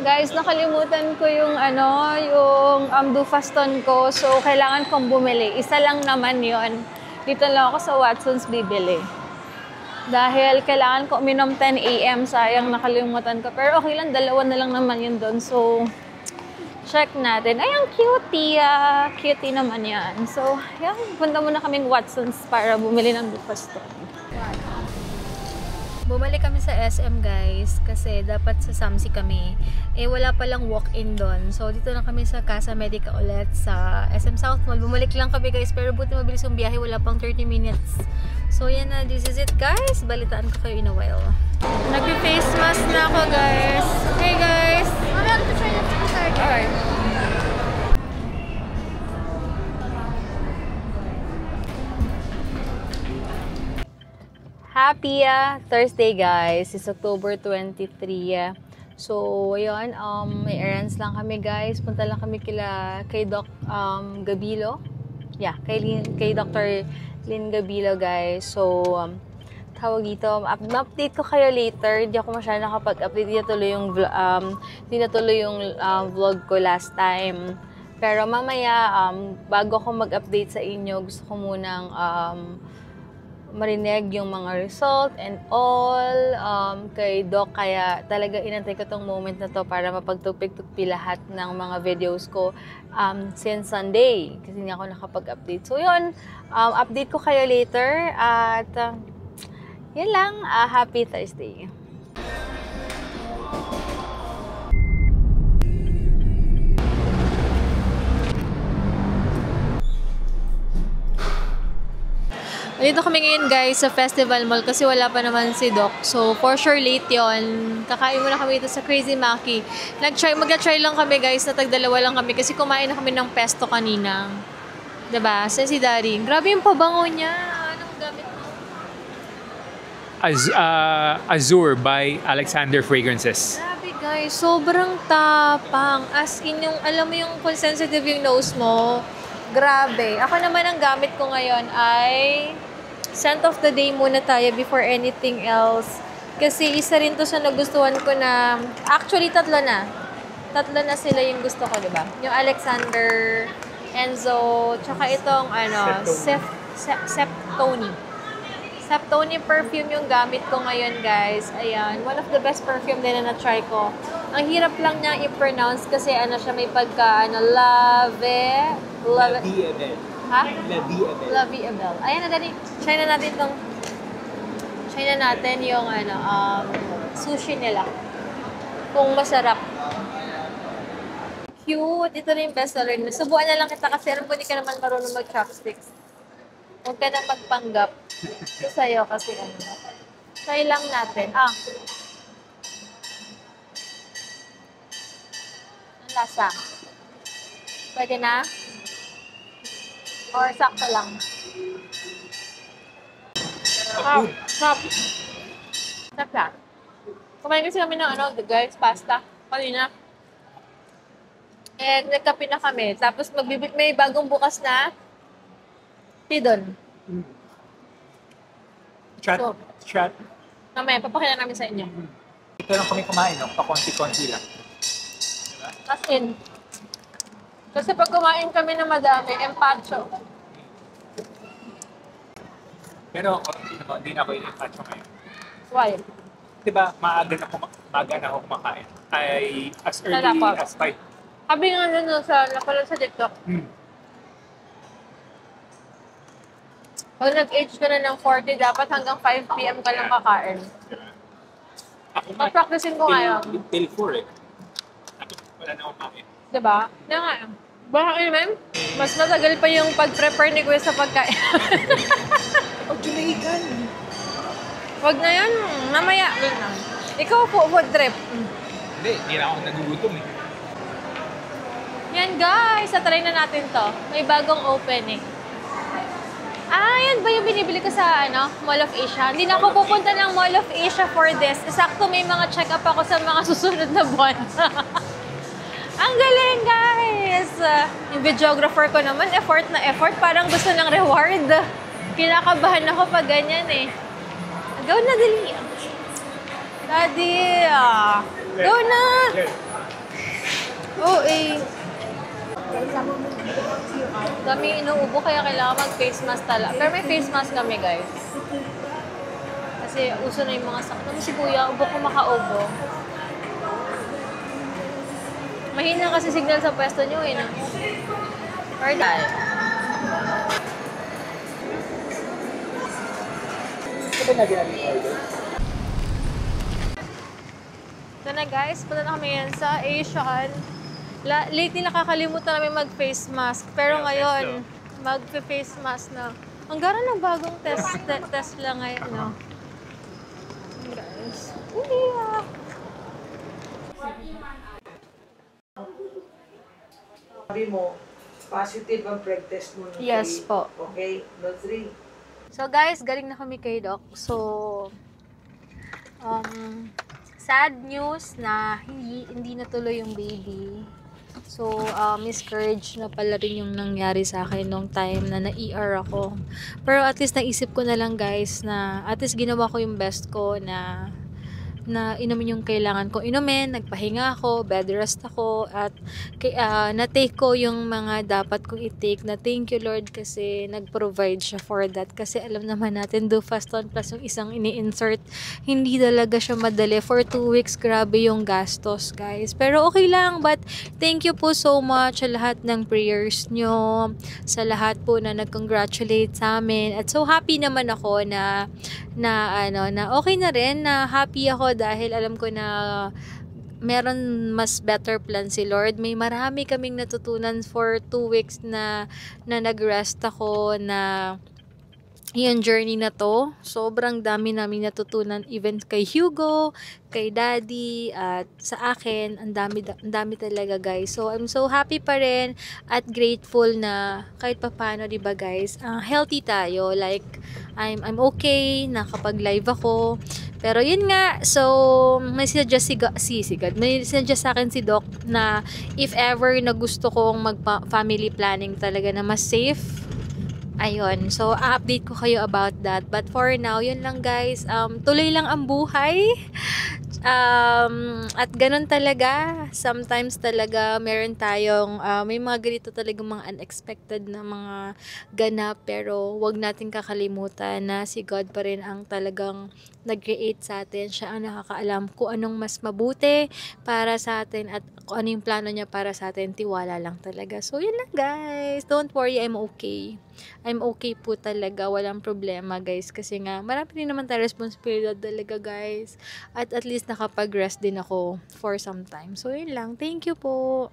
Guys, nakalimutan ko yung Dufaston ko. So, kailangan kong bumili. Isa lang naman yon. Dito lang ako sa Watson's bibili. Dahil kailangan ko uminom 10 AM. Sayang, nakalimutan ko. Pero okay lang, dalawa na lang naman yun doon. So, check natin. Ay, ang cutie. Cutie naman yan. So, yan. Punta muna kaming Watson's para bumili ng Dufaston. Bumalik kami sa SM, guys, kasi dapat sa Samsi kami. Eh, wala palang walk-in doon. So, dito lang kami sa Casa Medica ulit sa SM South Mall. Bumalik lang kami, guys, pero buti mabilis yung biyahe. Wala pang 30 minutes. So, yan na. This is it, guys. Balitaan ko kayo in a while. Nag-face mask na ako, guys. Hey, guys! Alright. Happy Thursday, guys. It's October 23. So, ayun, may errands lang kami, guys. Punta lang kami kay Doc Gabilo. Yeah, kay Dr. Lynn Gabilo, guys. So, tawag dito, update ko kayo later. Hindi ako masyadong nakapag-update. Hindi natuloy yung vlog ko last time. Pero mamaya, bago ako mag-update sa inyo, gusto ko munang marinig yung mga result and all kay Doc. Kaya talaga inantay ko tong moment na to para mapagtupig-tugpi lahat ng mga videos ko since Sunday. Kasi hindi ako nakapag-update. So yun, update ko kayo later. At yun lang, happy Thursday. Dito kami ngayon, guys, sa Festival Mall kasi wala pa naman si Doc. So, for sure late yon. Kakain muna kami dito sa Crazy Maki. Mag-try lang kami, guys, na tag-dalawa lang kami kasi kumain na kami ng pesto kanina. Diba? Sa si Daddy. Grabe yung pabango niya. Anong gamit mo? Azure by Alexander Fragrances. Grabe, guys. Sobrang tapang. As in, alam mo yung kung sensitive yung nose mo. Grabe. Ako naman ang gamit ko ngayon ay scent of the day muna tayo before anything else. Kasi isa rin to sa nagustuhan ko na, actually tatlo na. Tatlo na sila yung gusto ko, diba? Yung Alexander, Enzo, tsaka itong Septoni. Septoni perfume yung gamit ko ngayon, guys. Ayan. One of the best perfume din na na-try ko. Ang hirap lang niya i-pronounce kasi siya may pagka, La Vie Ebel. Ha? La Vie Ebel. Ayan na, Daddy. Try na natin yung sushi nila. Kung masarap. Cute. Ito na yung best seller. Subuan na lang kita kasi alam ko hindi ka naman marunong mag-chopsticks. Huwag ka na magpanggap. Ito sa'yo kasi try lang natin. Ang lasa. Pwede na? Or sakto lang? Sarap. Sarap lang. Kumain kasi kami ng guys, pasta. Kanina. And nagkape na kami. Tapos may bagong bukas na Tidon. Chat. Mamaya, papakita namin sa inyo. Ito lang kami kumain, no? Pa-konti-konti lang. Diba? As in. Kasi pag kumain kami na madami, empacho. Pero hindi na ako in-empacho ngayon. Why? Diba, maaga na ako kumakain. Ay, as early as 5. Sabi nga napanood sa TikTok. Pag nag-age ka na ng 40, dapat hanggang 5 PM ka lang kakain. Mag-practicein ko ngayon. Till 4 eh. Wala na akong kain. Diba? Kaya nga. Baka naman, mas matagal pa yung pag-prepare ni Kuya sa pagkain. Huwag Jamaican. Huwag na yan. Mamaya. Ikaw po, food trip. Hindi na ako nagugutom eh. Yan guys, try na natin to. May bagong opening. Yan ba yung binibili ko sa Mall of Asia? Hindi na ako pupunta ng Mall of Asia for this. Sakto may mga check-up ako sa mga susunod na buwan. Ang galing, guys! Yung videographer ko naman, effort na effort. Parang gusto ng reward. Kinakabahan ako pag ganyan eh. Go na, dali. Daddy! Go na! Oo eh. Dami inuubo kaya kailangan mag-face mask talaga. Pero may face mask kami guys. Kasi uso na yung mga sakit. Ano si kuya, ubo ko makaubo. Mahina kasi signal sa pwesto nyo eh. No? Pardon. Ito na order? So na guys, punta na kami yan sa Asian. Lately nakakalimutan namin mag-face mask. Pero ngayon, mag-face mask na. Ang gara ng bagong test lang ngayon, no? Guys. Yeah. Sabi mo, positive ang preg-test mo. Yes po. Okay, no 3. So guys, galing na kami kay Doc. So, sad news na hindi natuloy yung baby. So, miscarriage na pala rin yung nangyari sa akin nung time na na-ER ako. Pero at least naisip ko na lang guys na at least ginawa ko yung best ko na inumin yung kailangan ko inumin, nagpahinga ako, bed rest ako, at na-take ko yung mga dapat kong i-take na thank you Lord kasi nag-provide siya for that. Kasi alam naman natin, Dufaston plus yung isang ini-insert, hindi talaga siya madali. For 2 weeks, grabe yung gastos guys. Pero okay lang, but thank you po so much sa lahat ng prayers nyo, sa lahat po na nag-congratulate sa amin. At so happy naman ako na okay na rin, na happy ako dahil alam ko na meron mas better plan si Lord. May marami kaming natutunan for 2 weeks na nag-rest ako, na yung journey na to. Sobrang dami namin natutunan, even kay Hugo, kay Daddy, at sa akin. Ang dami talaga guys. So I'm so happy pa rin at grateful na kahit papano, 'di ba guys, healthy tayo. Like I'm okay, nakapag-live ako. Pero yun nga, so may suggest may suggest sa akin si Doc na if ever na gusto kong mag-family planning talaga na mas safe, ayun. So, update ko kayo about that. But for now, yun lang guys. Tuloy lang ang buhay. At ganun talaga. Sometimes talaga meron tayong, may mga ganito talaga mga unexpected na mga ganap. Pero wag natin kakalimutan na si God pa rin ang talagang nag-create sa atin. Siya ang nakakaalam kung anong mas mabuti para sa atin at kung ano yung plano niya para sa atin. Tiwala lang talaga. So, yun lang guys. Don't worry, I'm okay. I'm okay po talaga. Walang problema guys. Kasi nga, marami rin naman tayo responsibilidad talaga guys. At least nakapag-rest din ako for some time. So, yun lang. Thank you po.